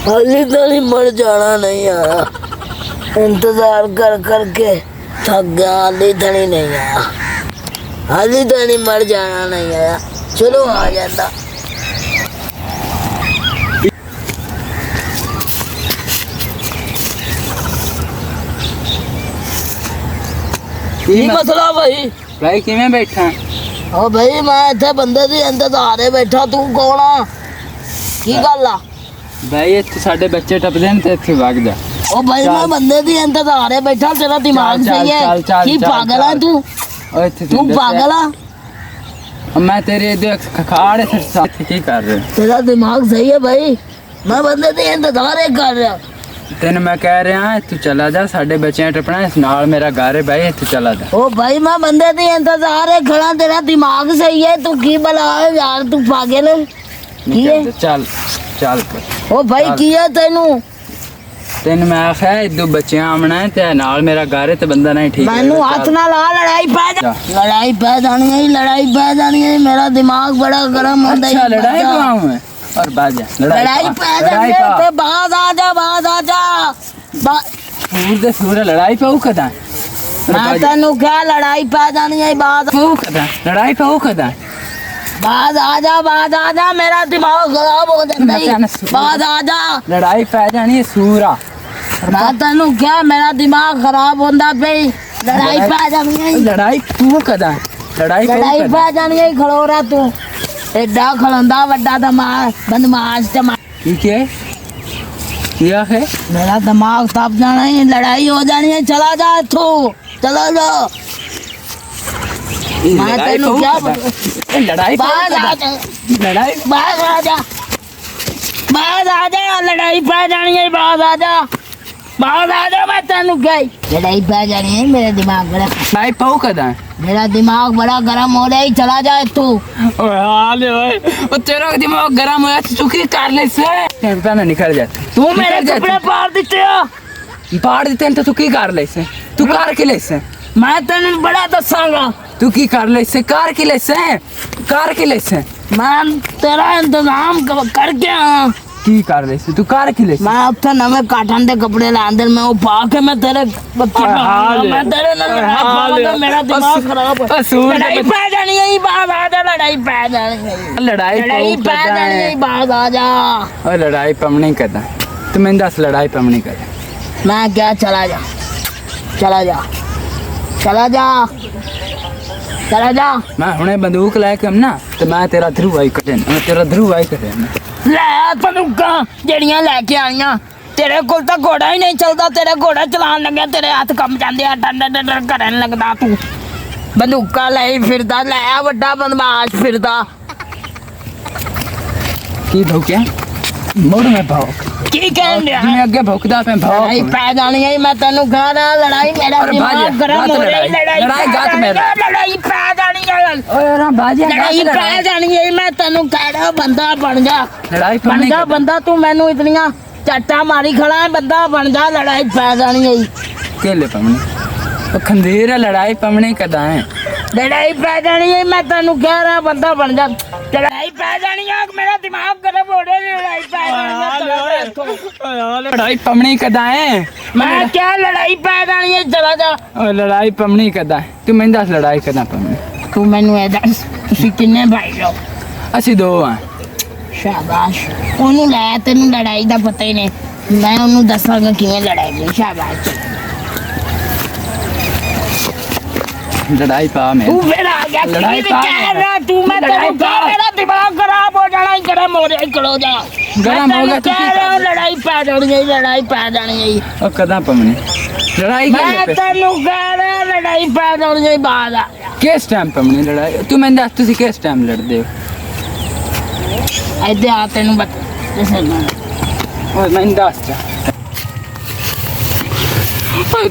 हाली तो नहीं मर जाना नहीं आया, इंतजार कर करके थक गया। हाली तो नहीं आया, हाली तो नहीं मर जाना नहीं आया। चलो आ जाता। मसला भाई भाई किवें बैठा? ओ भाई मैं इतने बंदे दी इंतजार बैठा, तू कौन आ? की गल आ? भाई इत्थे साडे बच्चे टपदे न ते इत्थे वग जा। ओ भाई मैं बंदे दी इंतजार बैठा, तेरा दिमाग सही है की पागल है तू? तू पागल है? मैं तेरे खाड़े साथ की कर रहे? तेरा दिमाग सही है भाई, मैं बंदे दी इंतजार कर रहा। तेन मैं कह रहा तू चला जा, साडे बच्चे टपना इस नाल मेरा घर है भाई, तू चला जा। ओ भाई मैं बंदे दी इंतजार है खड़ा, तेरा दिमाग सही है? तू की बला है यार, तू पागल है की है? चल चल ओ भाई की है तेनू? तेन मैं आखिया दो बच्चे आमना है ते नाल मेरा घर है ते बंदा नहीं ठीक है। मैनू हाथ ना ला, लड़ाई पै जानी है, लड़ाई पै जानी है। मेरा दिमाग बड़ा गर्म होता है। अच्छा लड़ाई पाऊं मैं और बाजा लड़ाई पै जानी है, बाद आ जा, बाद आ जा। सूर दे सूर लड़ाई पाऊ कदा? मैं तेनू क्या लड़ाई पै जानी है, बाद पाऊ कदा? लड़ाई पाऊ कदा? बाद आ जा, बाद आ जा। मेरा दिमाग खराब हो जाता है, बाद आ जा। लड़ाई पै जानी है सूरा। मैं तेनू क्या, मेरा दिमाग खराब होता पे, लड़ाई पै जानी है। लड़ाई तू कदा? लड़ाई पै जानी है। खड़ो रहा तू, एडा खड़ोंदा वड्डा दिमाग बदमाश ठीक है क्या है? मेरा दिमाग तप जाना है, लड़ाई हो जानी है। चला जा तू, चला जा। मैं तेनू क्या लड़ाई बाद आ जा, लड़ाई बाद आ जा, बाद आ जा। लड़ाई पै जानी है, बाद आ जा, बाद आ जा। मैं तेनू क्या लड़ाई पै जानी है, मेरा दिमाग बड़ा लड़ाई पाऊ कदा? मेरा दिमाग बड़ा गर्म हो रहा है। चला जा तू। ओए हाले ओए, ओ तेरा दिमाग गरम होया तू की कर ले से? टेंपा में निकल जा तू मेरे कपड़े फाड़ दिते हो। फाड़ दिते तो तू की कर ले से? तू कर के ले से? मैं तेन बड़ा दसांगा। तू की कर ले से? कार के ले से? कार के ले से? मैं तेरा इंतजाम करके आ। की कर ले से? तू कार के ले से? मैं उत्थे नवे काटन दे कपड़े लांदे, मैं वो पा के मैं तेरे बच्चे मैं तेरे नाल लड़ा पाऊंगा। मेरा दिमाग खराब है। लड़ाई पै जानी है, बाद आ जा। लड़ाई पै जानी है, लड़ाई पै जानी है, बाद आ जा। और लड़ाई पमनी कदा? तू मैं दस लड़ाई पमनी कदा? मैं क्या? चला जा, चला जा, चला जा, चला जा। मैं हुणे बंदूक लेके ना तो मैं तेरा ध्रुव आई कटे, मैं तेरा ध्रुव आई कटे। ਲੈ ਬੰਦੂਕਾਂ ਜਿਹੜੀਆਂ ਲੈ ਕੇ ਆਈਆਂ, ਤੇਰੇ ਕੋਲ ਤਾਂ ਘੋੜਾ ਹੀ ਨਹੀਂ ਚੱਲਦਾ। ਤੇਰੇ ਘੋੜਾ ਚਲਾਉਣ ਲੱਗਿਆ ਤੇਰੇ ਹੱਥ ਕੰਬ ਜਾਂਦੇ ਆ, ਡਰ ਕਰਨ ਲੱਗਦਾ ਤੂੰ। ਬੰਦੂਕਾਂ ਲਈ ਫਿਰਦਾ, ਲੈ ਵੱਡਾ ਬਦਮਾਸ਼ ਫਿਰਦਾ। की भौंकिया? मोड़ में भौंक। ਕੀ ਕਹਿਣ ਡਿਆ? मैं अगे भौंकदा पे भौंक। ਲੜਾਈ ਪੈ ਜਾਣੀ ਹੈ, ਮੈਂ ਤੈਨੂੰ ਕਹਾਂ ਨਾ। ਲੜਾਈ ਮੇਰਾ ਦਿਮਾਗ ਗਰਮ ਹੋ ਰਿਹਾ। ਲੜਾਈ ਗਾਤ ਮੇਰਾ, ਲੜਾਈ ਪੈ ਜਾਣੀ ਹੈ। ओए रा बाजा ਲੜਾਈ ਪੈ ਜਾਣੀ ਹੈ। ਮੈਂ ਤੈਨੂੰ ਕਹਿ ਰਿਹਾ ਬੰਦਾ ਬਣ ਜਾ, लड़ाई ਬਣ पमनी ਜਾ ਬੰਦਾ। ਤੂੰ ਮੈਨੂੰ ਇਤਨੀਆਂ ਚਾਟਾ ਮਾਰੀ ਖੜਾ ਹੈ, ਬੰਦਾ ਬਣ ਜਾ। ਲੜਾਈ ਪੈ ਜਾਣੀ ਹੈ। केले पमनी ओ खंदेर लड़ाई पमनी कदा है? लड़ाई पै जानी है, मैं तेनू कह रहा बंदा बन जा। लड़ाई पै जानी है, मेरा दिमाग गर्म हो रहा है। लड़ाई पै जानी है। लड़ाई पमनी कदा है? मैं क्या लड़ाई पै जानी है, चला जा। ओ लड़ाई पमनी कदा? तू मैं दस लड़ाई कदा पमनी? तू मैनू ए दस, तुसीं किन्ने भाई हो? ਅਸੀਂ ਦੋ ਆ। शाबाश। ਉਹਨੂੰ ਲੈ, ਤੈਨੂੰ ਲੜਾਈ ਦਾ ਪਤਾ ਹੀ ਨਹੀਂ। ਮੈਂ ਉਹਨੂੰ ਦੱਸਾਂਗਾ ਕਿਵੇਂ ਲੜਾਈ ਲਈ। शाबाश। लड़ाई पा में तू फिर आ गया। लड़ाई की कह रहा तू? मैं तेरे का मेरा दिमाग खराब हो जाना है, गर्म हो रहा है। खड़ो जा, गरम हो गया तो कह रहा हूं लड़ाई पै जानी है, लड़ाई पै जानी है। ओ कदा पमनी लड़ाई मैं तेनू कह रहा लड़ाई पै जानी है, बाद आ जा। किस टाइम पमनी लड़ाई? तू मैं दस तुसी किस टाइम लड़दे हो? इधर आ, तेनू बता। ओ मैं दस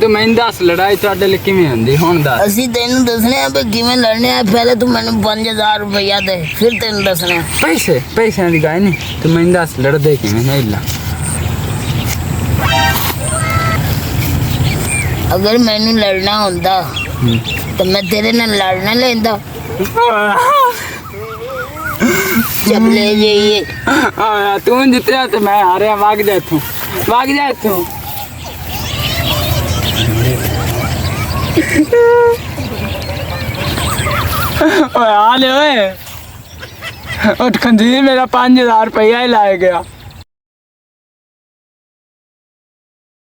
तू मैं दस लड़ाई ਤੁਹਾਡੇ ਲਈ ਕਿਵੇਂ ਹੁੰਦੀ ਹੁਣ ਦੱਸ। ਅਸੀਂ ਤੈਨੂੰ ਦੱਸਣੇ ਆ ਵੀ ਕਿਵੇਂ ਲੜਨੇ ਆ। ਪਹਿਲੇ ਤੂੰ ਮੈਨੂੰ 5000 ਰੁਪਇਆ ਦੇ, ਫਿਰ ਤੈਨੂੰ ਦੱਸਣੇ। ਪੈਸਿਆਂ ਦੀ ਗੱਲ ਨਹੀਂ, ਤੂੰ ਮੈਂ ਦਸ ਲੜਦੇ ਕਿਵੇਂ ਨਹੀਂ ਲਾ। ਅਗਰ ਮੈਨੂੰ ਲੜਨਾ ਹੁੰਦਾ ਤਾਂ ਮੈਂ ਤੇਰੇ ਨਾਲ ਲੜਨਾ ਲੈਂਦਾ। जब ले जाइए हाँ तू जितने तो मैं हारे भाग जा तू ओए हाल ओए उठ खंजीर मेरा 5000 रुपया ही लाया गया